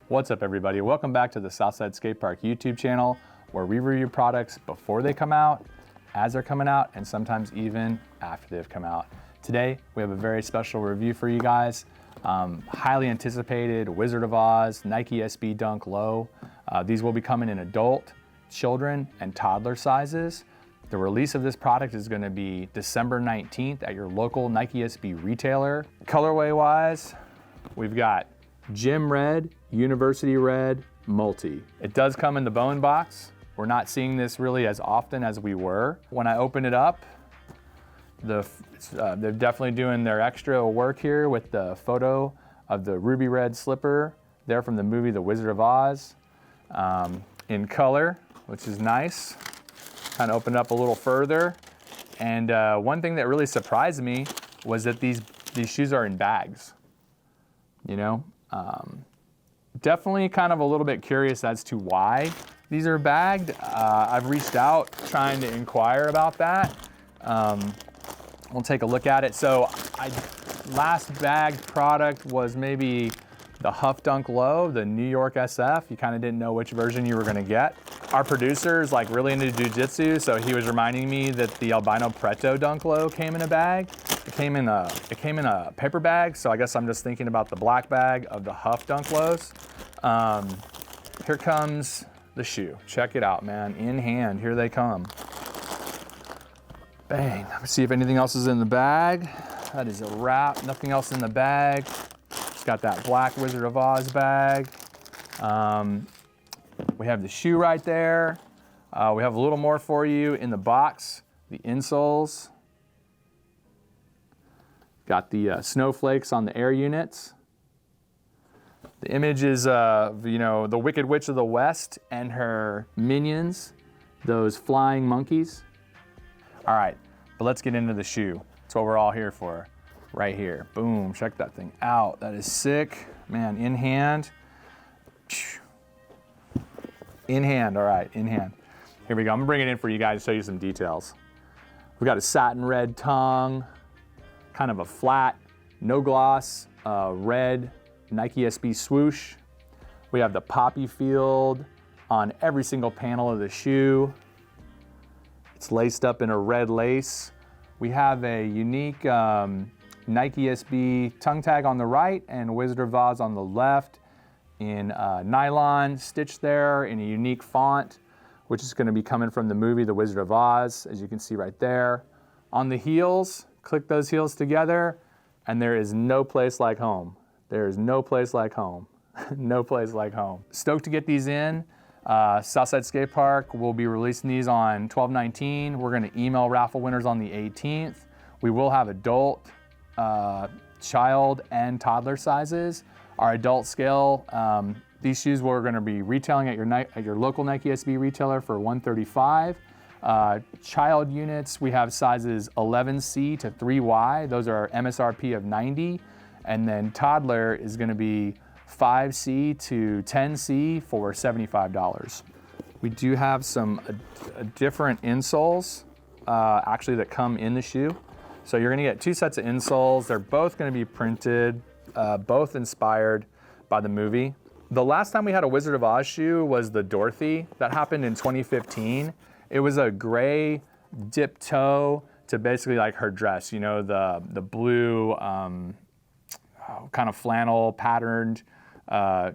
What's up, everybody? Welcome back to the Southside Skate Park YouTube channel, where we review products before they come out, as they're coming out, and sometimes even after they've come out. Today, we have a very special review for you guys. Highly anticipated Wizard of Oz Nike SB Dunk Low. These will be coming in adult, children, and toddler sizes. The release of this product is going to be December 19th at your local Nike SB retailer. Colorway wise, we've got Gym Red, University Red, Multi. It does come in the bone box. We're not seeing this really as often as we were. When I open it up, they're definitely doing their extra work here with the photo of the ruby red slipper there from the movie The Wizard of Oz in color, which is nice. Kind of open it up a little further. And one thing that really surprised me was that these shoes are in bags, you know? Definitely kind of a little bit curious as to why these are bagged. I've reached out trying to inquire about that. We'll take a look at it. So last bagged product was maybe the Huff Dunk Low, the New York SF. You kind of didn't know which version you were gonna get. Our producer is like really into jujitsu, so he was reminding me that the Albino Preto Dunk Low came in a bag. It came in a paper bag, so I guess I'm just thinking about the black bag of the Huff Dunk Lows. Here comes the shoe. Check it out, man. In hand, here they come. Bang. Let's see if anything else is in the bag. That is a wrap. Nothing else in the bag. It's got that black Wizard of Oz bag. We have the shoe right there. We have a little more for you in the box. The insoles. Got the snowflakes on the air units. The image is, the Wicked Witch of the West and her minions, those flying monkeys. All right, but let's get into the shoe. That's what we're all here for, right here. Boom, check that thing out. That is sick. Man, in hand. In hand, all right, in hand. Here we go, I'm gonna bring it in for you guys to show you some details. We've got a satin red tongue, kind of a flat, no gloss, red Nike SB swoosh. We have the poppy field on every single panel of the shoe. It's laced up in a red lace. We have a unique Nike SB tongue tag on the right and Wizard of Oz on the left in nylon stitched there in a unique font, which is gonna be coming from the movie The Wizard of Oz, as you can see right there. On the heels, click those heels together, and there is no place like home. There is no place like home. No place like home. Stoked to get these in. Southside Skate Park will be releasing these on 12/19. We're gonna email raffle winners on the 18th. We will have adult, child, and toddler sizes. Our adult scale, these shoes we're gonna be retailing at your local Nike SB retailer for $135. Child units, we have sizes 11C to 3Y. Those are MSRP of $90. And then toddler is gonna be 5C to 10C for $75. We do have some different insoles actually that come in the shoe. So you're gonna get two sets of insoles. They're both gonna be printed, both inspired by the movie. The last time we had a Wizard of Oz shoe was the Dorothy. That happened in 2015. It was a gray dip toe to basically like her dress, you know, the blue kind of flannel patterned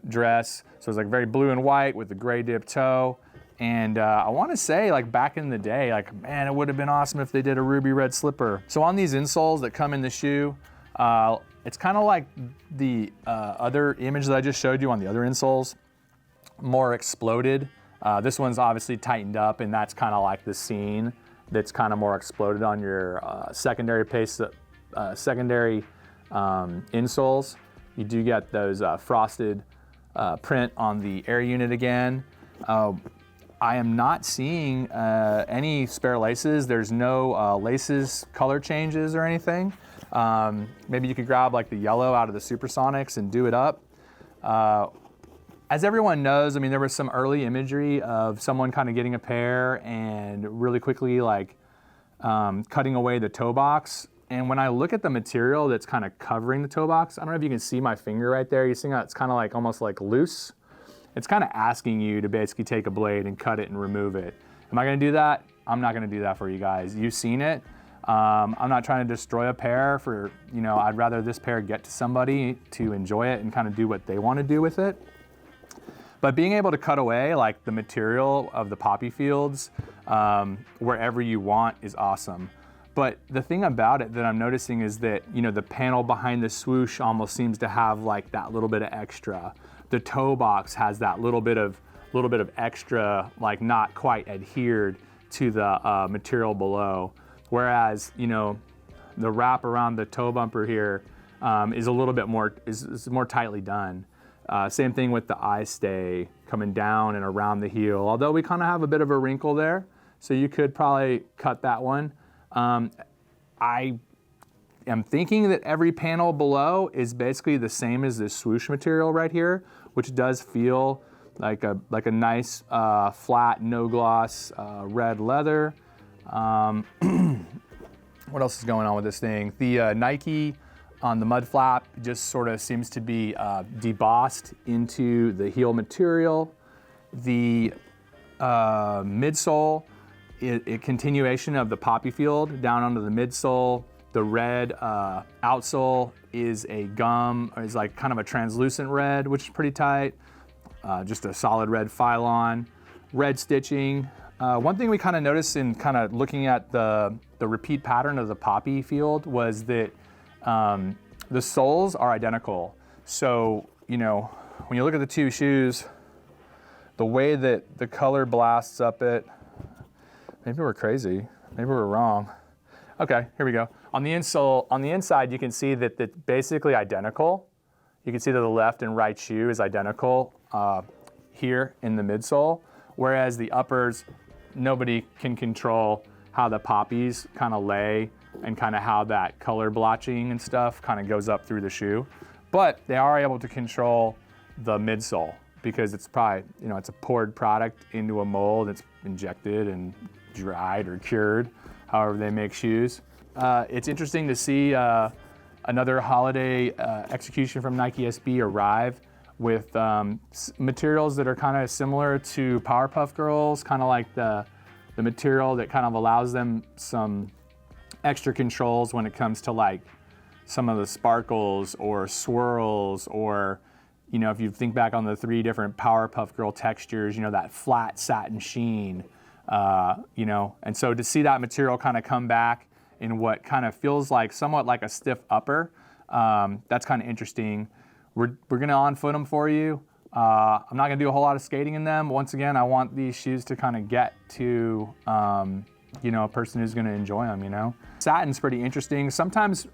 dress. So it's like very blue and white with the gray dip toe. And I wanna say like back in the day, like man, it would have been awesome if they did a ruby red slipper. So on these insoles that come in the shoe, it's kind of like the other image that I just showed you on the other insoles, more exploded. This one's obviously tightened up, and that's kind of like the scene that's kind of more exploded on your secondary insoles. You do get those frosted print on the air unit again. I am not seeing any spare laces. There's no laces color changes or anything. Maybe you could grab like the yellow out of the Supersonics and do it up. As everyone knows, I mean, there was some early imagery of someone kind of getting a pair and really quickly like cutting away the toe box. And when I look at the material that's kind of covering the toe box, I don't know if you can see my finger right there. You see how it's kind of like almost like loose. it's kind of asking you to basically take a blade and cut it and remove it. Am I gonna do that? I'm not gonna do that for you guys. You've seen it. I'm not trying to destroy a pair for, I'd rather this pair get to somebody to enjoy it and kind of do what they want to do with it. But being able to cut away like the material of the poppy fields wherever you want is awesome. But the thing about it that I'm noticing is that, the panel behind the swoosh almost seems to have like that little bit of extra. The toe box has that little bit of extra, like not quite adhered to the material below. Whereas, the wrap around the toe bumper here is a little bit more, is more tightly done. Same thing with the eye stay coming down and around the heel. Although we kind of have a bit of a wrinkle there, so you could probably cut that one. I am thinking that every panel below is basically the same as this swoosh material right here, which does feel like a nice flat, no gloss red leather. What else is going on with this thing? The Nike on the mud flap just sort of seems to be debossed into the heel material. The midsole, a continuation of the poppy field down onto the midsole. The red outsole is is like kind of a translucent red, which is pretty tight. Just a solid red phylon. Red stitching. One thing we kind of noticed in kind of looking at the repeat pattern of the poppy field was that the soles are identical. So, when you look at the two shoes, the way that the color blasts up it, maybe we're crazy, maybe we're wrong. Okay, here we go. On the insole, on the inside, you can see that it's basically identical. You can see that the left and right shoe is identical here in the midsole, whereas the uppers, nobody can control how the poppies kind of lay and kind of how that color blotching and stuff kind of goes up through the shoe. But they are able to control the midsole because it's probably, it's a poured product into a mold, it's injected and dried or cured, however they make shoes. It's interesting to see another holiday execution from Nike SB arrive with materials that are kind of similar to Powerpuff Girls, kind of like the material that kind of allows them some extra controls when it comes to like some of the sparkles or swirls, or if you think back on the 3 different Powerpuff Girl textures, that flat satin sheen, and so to see that material kind of come back in what kind of feels like somewhat like a stiff upper, that's kind of interesting. We're gonna on-foot them for you. I'm not gonna do a whole lot of skating in them. Once again, I want these shoes to kind of get to, a person who's gonna enjoy them, Satin's pretty interesting. Sometimes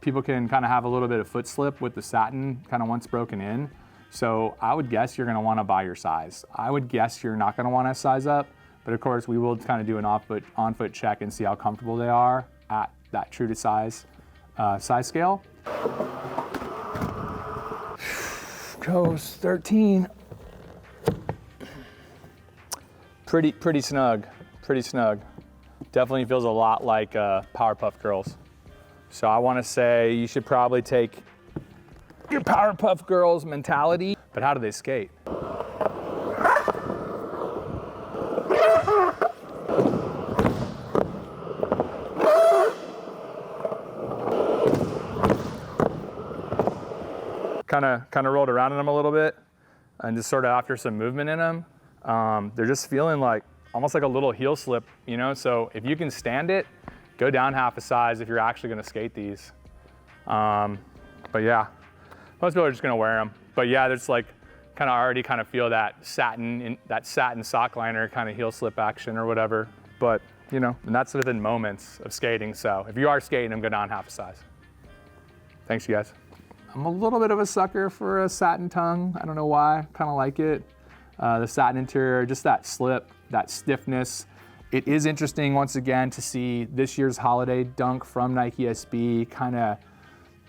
people can kind of have a little bit of foot slip with the satin kind of once broken in. So I would guess you're gonna wanna buy your size. I would guess you're not gonna wanna size up, but of course we will kind of do an on-foot check and see how comfortable they are at that true to size scale. Goes 13. Pretty snug, pretty snug. Definitely feels a lot like Powerpuff Girls. So I want to say you should probably take your Powerpuff Girls mentality, but how do they skate? Kind of rolled around in them a little bit, and just sort of after some movement in them, they're just feeling like almost like a little heel slip, So if you can stand it, go down half a size if you're actually going to skate these. But yeah, most people are just going to wear them. But yeah, there's like kind of already kind of feel that satin sock liner kind of heel slip action or whatever. But and that's within moments of skating. So if you are skating them, go down half a size. Thanks, you guys. I'm a little bit of a sucker for a satin tongue. I don't know why, kind of like it. The satin interior, just that slip, that stiffness. It is interesting, once again, to see this year's holiday dunk from Nike SB kind of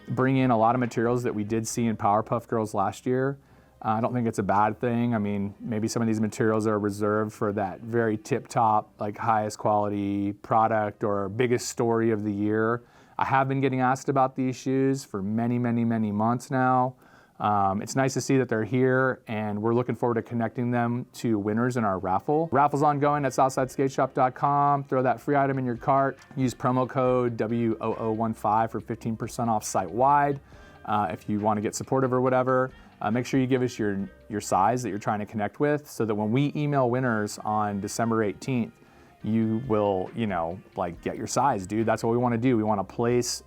bring in a lot of materials that we did see in Powerpuff Girls last year. I don't think it's a bad thing. I mean, maybe some of these materials are reserved for that very tip-top, like highest quality product or biggest story of the year. I have been getting asked about these shoes for many, many, many months now. It's nice to see that they're here, and we're looking forward to connecting them to winners in our raffle. Raffle's ongoing at southsideskateshop.com. Throw that free item in your cart. Use promo code WOO15 for 15% off site-wide. If you want to get supportive or whatever, make sure you give us your size that you're trying to connect with, so that when we email winners on December 18th, you will, like, get your size, dude. That's what we want to do. We want to place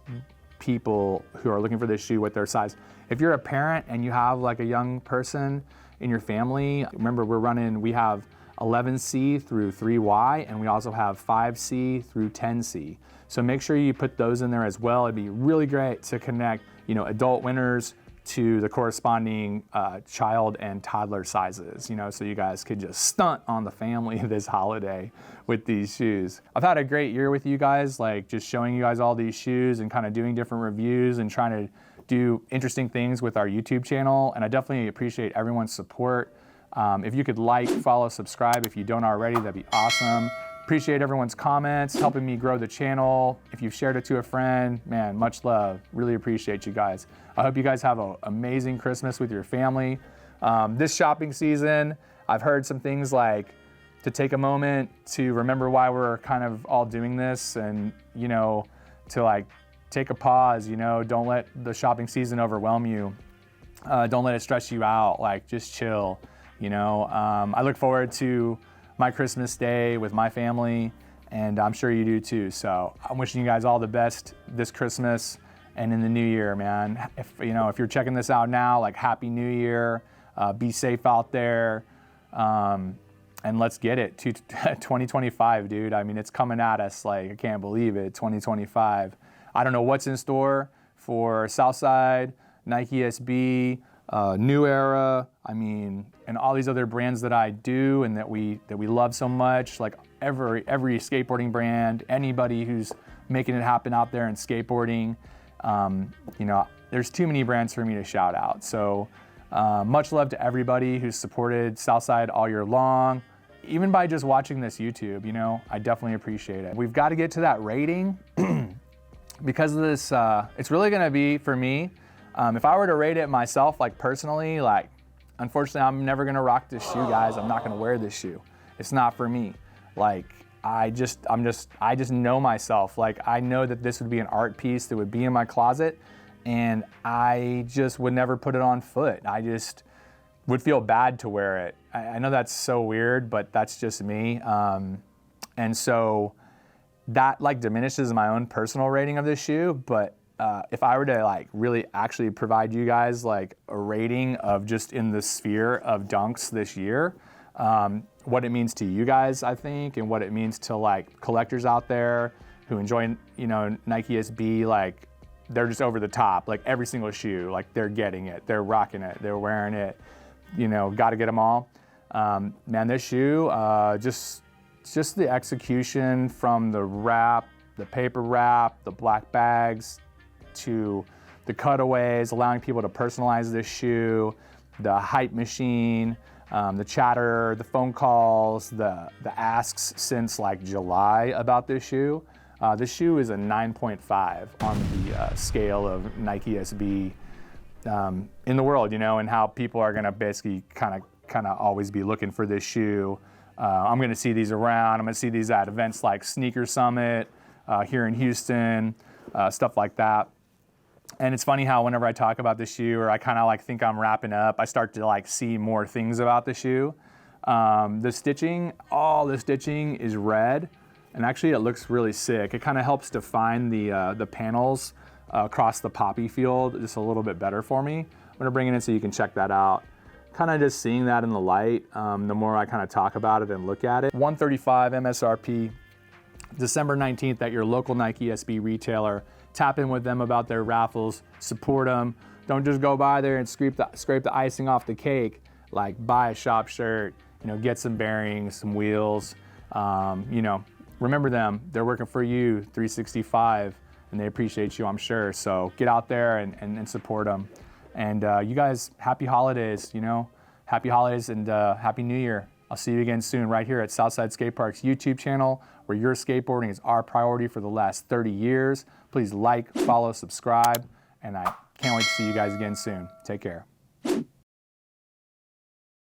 people who are looking for this shoe with their size. If you're a parent and you have like a young person in your family, remember we have 11C through 3Y, and we also have 5C through 10C. So make sure you put those in there as well. It'd be really great to connect, adult winners to the corresponding child and toddler sizes, so you guys could just stunt on the family this holiday with these shoes. I've had a great year with you guys, like just showing you guys all these shoes and kind of doing different reviews and trying to do interesting things with our YouTube channel, and I definitely appreciate everyone's support. If you could like, follow, subscribe if you don't already, that'd be awesome. Appreciate everyone's comments, helping me grow the channel. If you've shared it to a friend, man, much love. Really appreciate you guys. I hope you guys have an amazing Christmas with your family. This shopping season, I've heard some things like to take a moment to remember why we're kind of all doing this, and, to like take a pause, don't let the shopping season overwhelm you. Don't let it stress you out, like just chill, I look forward to my Christmas day with my family, and I'm sure you do too. So I'm wishing you guys all the best this Christmas and in the new year, man. If you're checking this out now, like, Happy New Year, be safe out there, and let's get it to 2025, dude. I mean, it's coming at us, like, I can't believe it, 2025. I don't know what's in store for Southside, Nike SB, New Era, and all these other brands that I do and that we love so much. Like every skateboarding brand, anybody who's making it happen out there in skateboarding. There's too many brands for me to shout out. So much love to everybody who's supported Southside all year long, even by just watching this YouTube. I definitely appreciate it. We've got to get to that rating because of this. It's really gonna be, for me, if I were to rate it myself, like personally, like, unfortunately, I'm never gonna rock this shoe, guys. I'm not gonna wear this shoe. It's not for me. Like, I just know myself. Like, I know that this would be an art piece that would be in my closet, and I just would never put it on foot. I just would feel bad to wear it. I know that's so weird, but that's just me. And so that, like, diminishes my own personal rating of this shoe, but if I were to, like, really actually provide you guys, like, a rating of just in the sphere of dunks this year, what it means to you guys, I think, and what it means to, like, collectors out there who enjoy, Nike SB, like, they're just over the top. Like, every single shoe, like, they're getting it, they're rocking it, they're wearing it, got to get them all. Man, this shoe, just the execution from the wrap, the paper wrap, the black bags, to the cutaways, allowing people to personalize this shoe, the hype machine, the chatter, the phone calls, the asks since like July about this shoe. This shoe is a 9.5 on the scale of Nike SB in the world, and how people are gonna basically kind of always be looking for this shoe. I'm gonna see these around. I'm gonna see these at events like Sneaker Summit here in Houston, stuff like that. And it's funny how whenever I talk about the shoe, or I kind of like think I'm wrapping up, I start to like see more things about the shoe. The stitching, all the stitching is red, and actually it looks really sick. It kind of helps define the panels across the poppy field just a little bit better for me. I'm gonna bring it in so you can check that out. Kind of just seeing that in the light, the more I kind of talk about it and look at it. $135 MSRP, December 19th at your local Nike SB retailer. Tap in with them about their raffles, support them. Don't just go by there and scrape the icing off the cake. Like, buy a shop shirt, get some bearings, some wheels. Remember them, they're working for you 365, and they appreciate you, I'm sure. So get out there and support them. And you guys, happy holidays, happy holidays and happy New Year. I'll see you again soon right here at Southside Skate Park's YouTube channel, where your skateboarding is our priority for the last 30 years. Please like, follow, subscribe, and I can't wait to see you guys again soon. Take care. you.